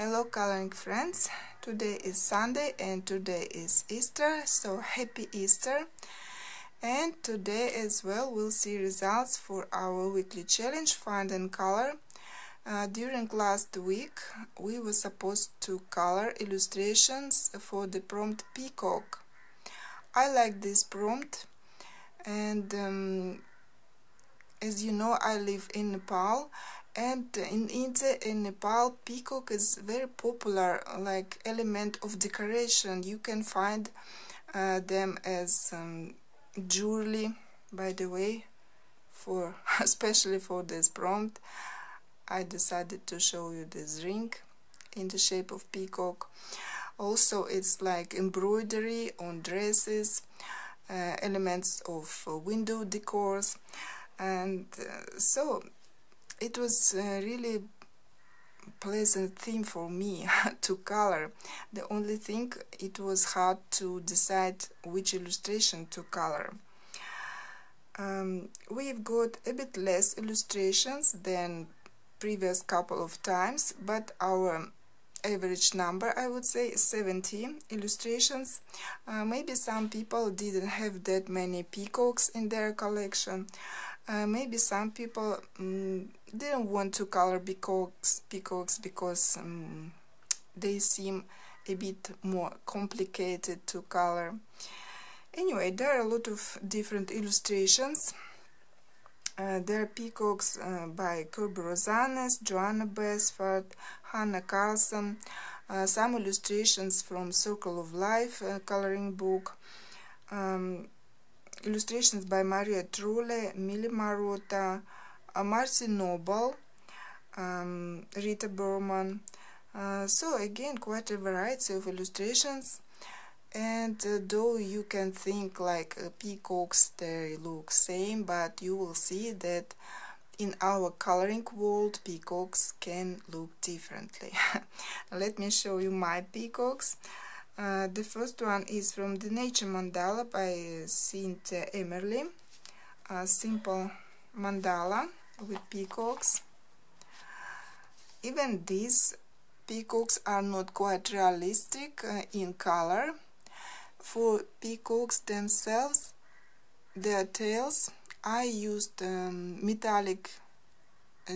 Hello coloring friends, today is Sunday and today is Easter, so happy Easter. And today as well we'll see results for our weekly challenge Find and Color. During last week we were supposed to color illustrations for the prompt Peacock. I like this prompt, and as you know, I live in Nepal, and in India, in Nepal, peacock is very popular, like element of decoration. You can find them as jewelry. By the way, for especially for this prompt, I decided to show you this ring in the shape of peacock. Also, it's like embroidery on dresses, elements of window decors. And so it was a really pleasant theme for me to color. The only thing, it was hard to decide which illustration to color. We've got a bit less illustrations than previous couple of times, but our average number, I would say, 70 illustrations. Maybe some people didn't have that many peacocks in their collection. Maybe some people didn't want to color peacocks because they seem a bit more complicated to color. Anyway, there are a lot of different illustrations. There are peacocks by Kirby Rosanes, Joanna Besford, Hannah Carlson, some illustrations from Circle of Life coloring book, illustrations by Maria Trulli, Millie Marotta, Marcy Noble, Rita Berman. So again, quite a variety of illustrations. And though you can think like peacocks, they look same, but you will see that in our coloring world, peacocks can look differently. Let me show you my peacocks. The first one is from the Nature Mandala by Cynthia Emerly. A simple mandala with peacocks. Even these peacocks are not quite realistic in color. For peacocks themselves, their tails, I used metallic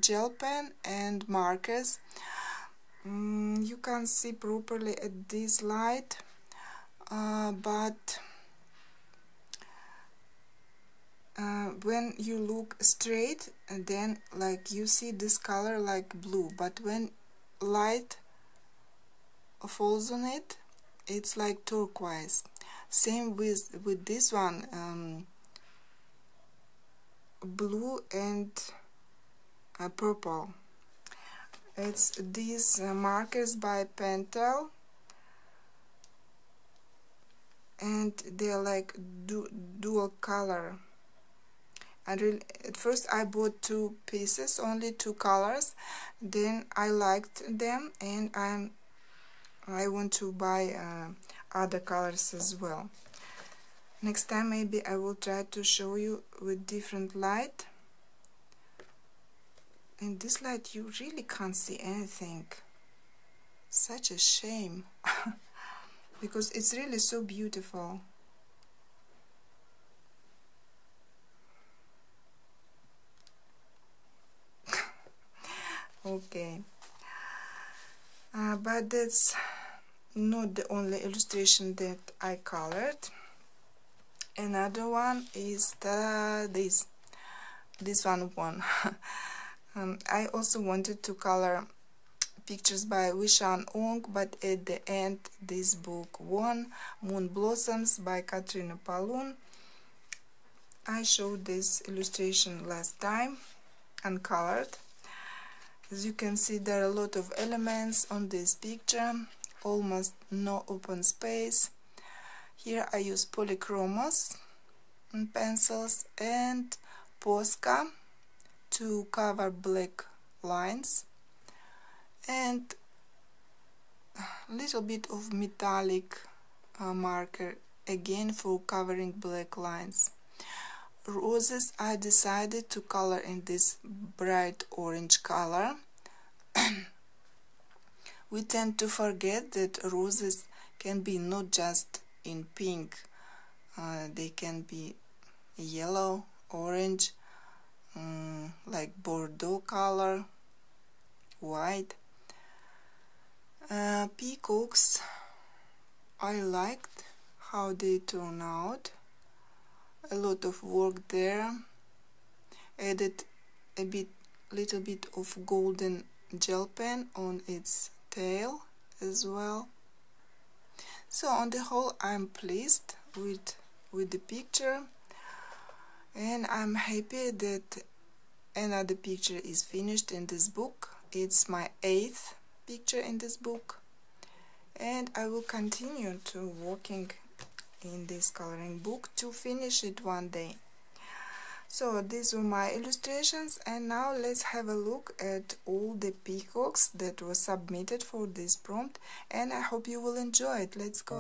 gel pen and markers. You can't see properly at this light, but when you look straight, then like you see this color like blue, but when light falls on it, it's like turquoise. Same with this one, blue and purple. It's these markers by Pentel, and they're like dual color. And really, at first I bought two pieces, only two colors. Then I liked them, and I want to buy other colors as well. Next time maybe I will try to show you with different light. In this light you really can't see anything. Such a shame. Because it's really so beautiful. Okay. But that's not the only illustration that I colored. Another one is this one won. I also wanted to color pictures by Vishan Ong, but at the end this book won. Moon Blossoms by Katrina Palun. I showed this illustration last time, uncolored. As you can see, there are a lot of elements on this picture, almost no open space. Here I use polychromos and pencils and Posca to cover black lines, and a little bit of metallic marker again for covering black lines. Roses I decided to color in this bright orange color We tend to forget that roses can be not just in pink, they can be yellow, orange, like Bordeaux color, white. Peacocks, I liked how they turn out. A lot of work there. Added little bit of golden gel pen on its tail as well. So on the whole, I'm pleased with the picture, and I'm happy that another picture is finished in this book. It's my 8th picture in this book, and I will continue to working in this coloring book to finish it one day. So these were my illustrations, and now let's have a look at all the peacocks that were submitted for this prompt, and I hope you will enjoy it. Let's go.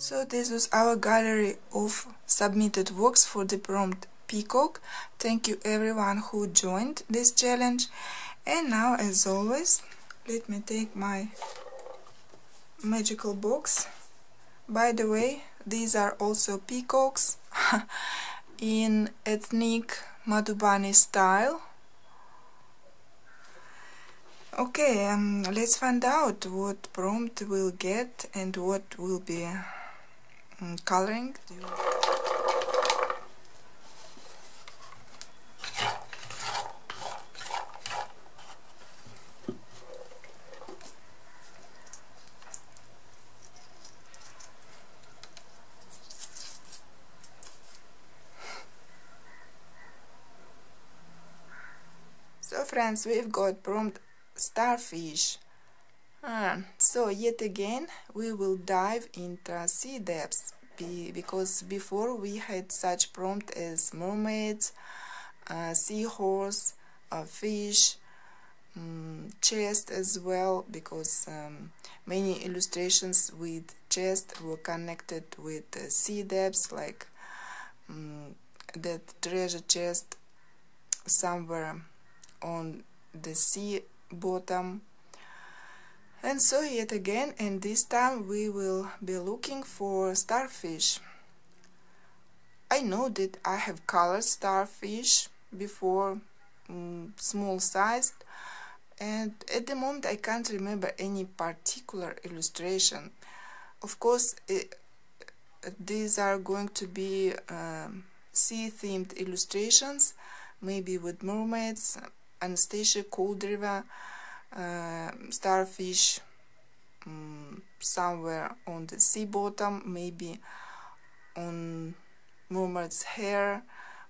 So this was our gallery of submitted works for the prompt Peacock. Thank you everyone who joined this challenge. And now, as always, let me take my magical box. By the way, these are also peacocks in ethnic Madhubani style. Okay, let's find out what prompt we'll get and what will be coloring. So friends, we've got prompt starfish. So yet again we will dive into sea depths, because before we had such prompt as mermaids, seahorse, fish, chest as well, because many illustrations with chest were connected with sea depths, like that treasure chest somewhere on the sea bottom. And so yet again, and this time we will be looking for starfish. I know that I have colored starfish before, small sized, and at the moment I can't remember any particular illustration. Of course, these are going to be sea themed illustrations, maybe with mermaids, Anastasia, Cold River, starfish somewhere on the sea bottom, maybe on mermaid's hair,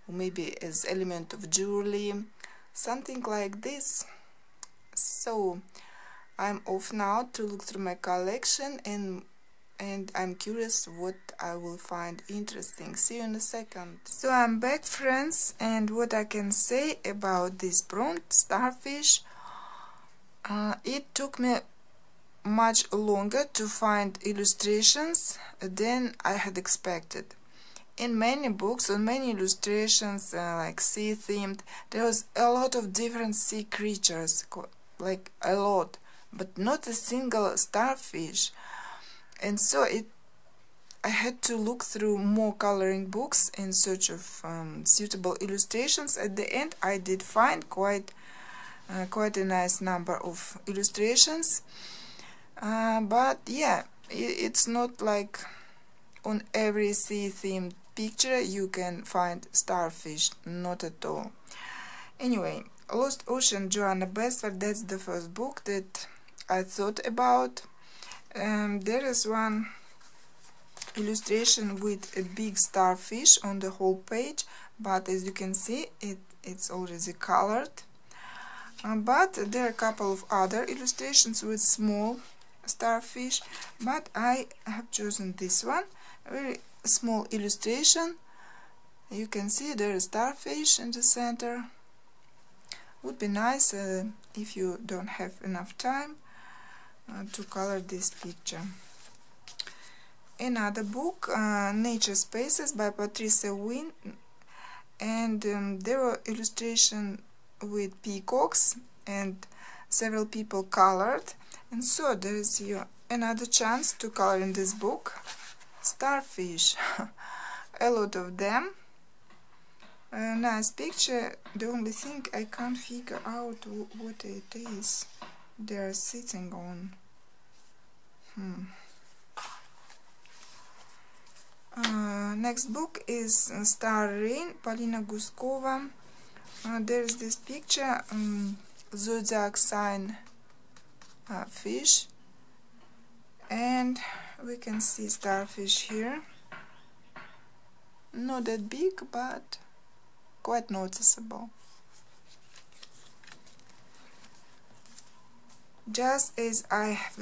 or maybe as element of jewelry, something like this. So I'm off now to look through my collection, and I'm curious what I will find interesting. See you in a second. So I'm back, friends, and what I can say about this prompt starfish, it took me much longer to find illustrations than I had expected. In many books, on many illustrations, like sea themed, there was a lot of different sea creatures, like a lot, but not a single starfish. And so I had to look through more coloring books in search of suitable illustrations. At the end, I did find quite a nice number of illustrations, but yeah, it's not like on every sea themed picture you can find starfish, not at all. Anyway, Lost Ocean, Joanna Basford, that's the first book that I thought about. There is one illustration with a big starfish on the whole page, but as you can see, it's already colored. But there are a couple of other illustrations with small starfish, but I have chosen this one, a very small illustration. You can see there is starfish in the center. Would be nice if you don't have enough time to color this picture. Another book, Nature Spaces by Patricia Wynne, and there were illustrations with peacocks, and several people colored, and so there is another chance to color in this book starfish. A lot of them. A nice picture. The only thing I can't figure out what it is they're sitting on. Next book is Star Rain, Polina Guskova. There's this picture, zodiac sign fish, and we can see starfish here. Not that big, but quite noticeable. Just as I have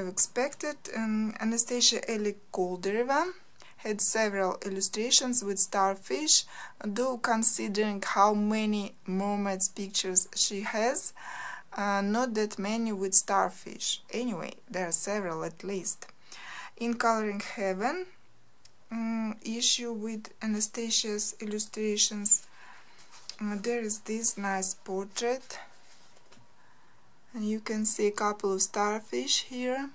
expected, Anastasia Ellie Koldereva had several illustrations with starfish, though considering how many mermaids pictures she has, not that many with starfish. Anyway, there are several at least. In Coloring Heaven issue with Anastasia's illustrations, there is this nice portrait, and you can see a couple of starfish here.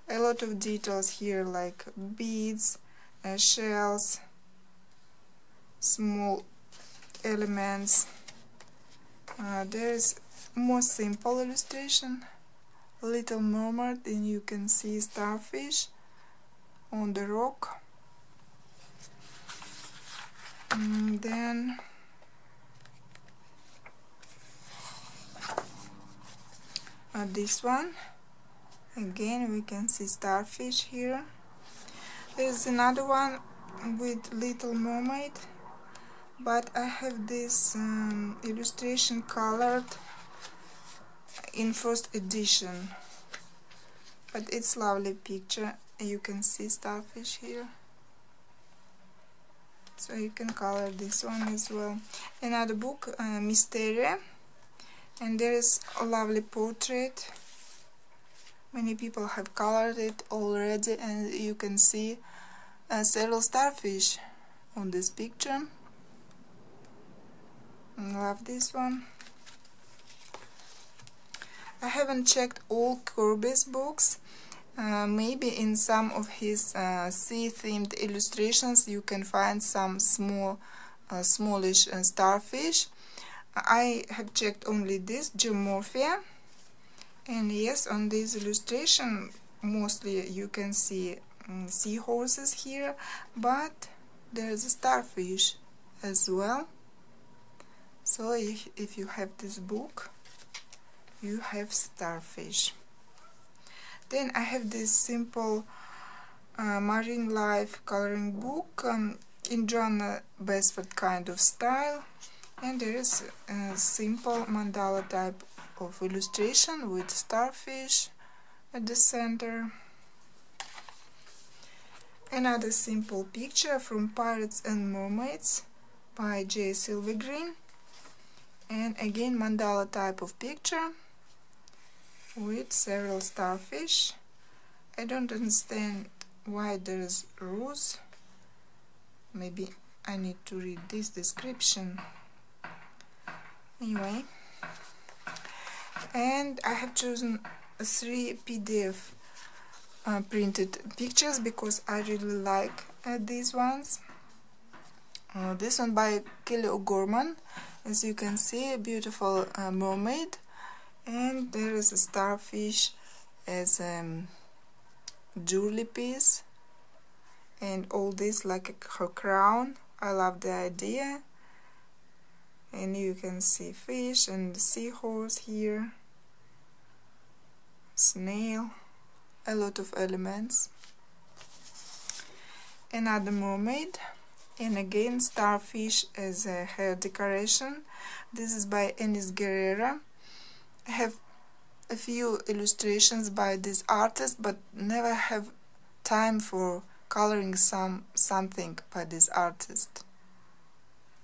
A lot of details here, like beads, shells, small elements. There is more simple illustration, Little Mermaid, and you can see starfish on the rock. Then this one, again we can see starfish here. There's another one with Little Mermaid, but I have this illustration colored in first edition, but it's lovely picture. You can see starfish here, so you can color this one as well. Another book, Mysteria, and there is a lovely portrait. Many people have colored it already, and you can see several starfish on this picture. I love this one. I haven't checked all Kirby's books. Maybe in some of his sea-themed illustrations you can find some smallish starfish. I have checked only this, Geomorphia, and yes, on this illustration mostly you can see seahorses here, but there's a starfish as well. So if you have this book, you have starfish. Then I have this simple marine life coloring book in John Beresford kind of style, and there is a simple mandala type of illustration with starfish at the center. Another simple picture from Pirates and Mermaids by J. Silvergreen, and again mandala type of picture with several starfish. I don't understand why there is rose. Maybe I need to read this description. Anyway, and I have chosen 3 PDF printed pictures because I really like these ones. This one by Kelly O'Gorman, as you can see, a beautiful mermaid, and there is a starfish as a jewelry piece, and all this like her crown. I love the idea, and you can see fish and seahorse here, snail, a lot of elements. Another mermaid, and again starfish as a hair decoration. This is by Enis Guerrera. I have a few illustrations by this artist, but never have time for coloring something by this artist,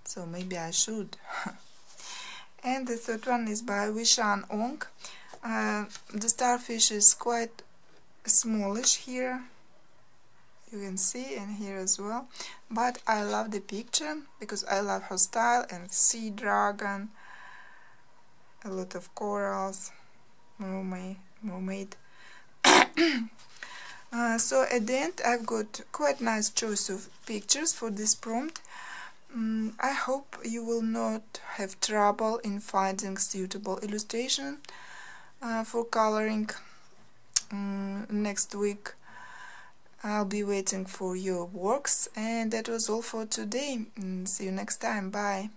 so maybe I should. And the third one is by Vishan Ong. The starfish is quite smallish here, you can see, and here as well, but I love the picture because I love her style, and sea dragon, a lot of corals, mermaid. So at the end I've got quite nice choice of pictures for this prompt. I hope you will not have trouble in finding suitable illustration for coloring. Next week I'll be waiting for your works, and that was all for today. See you next time. Bye.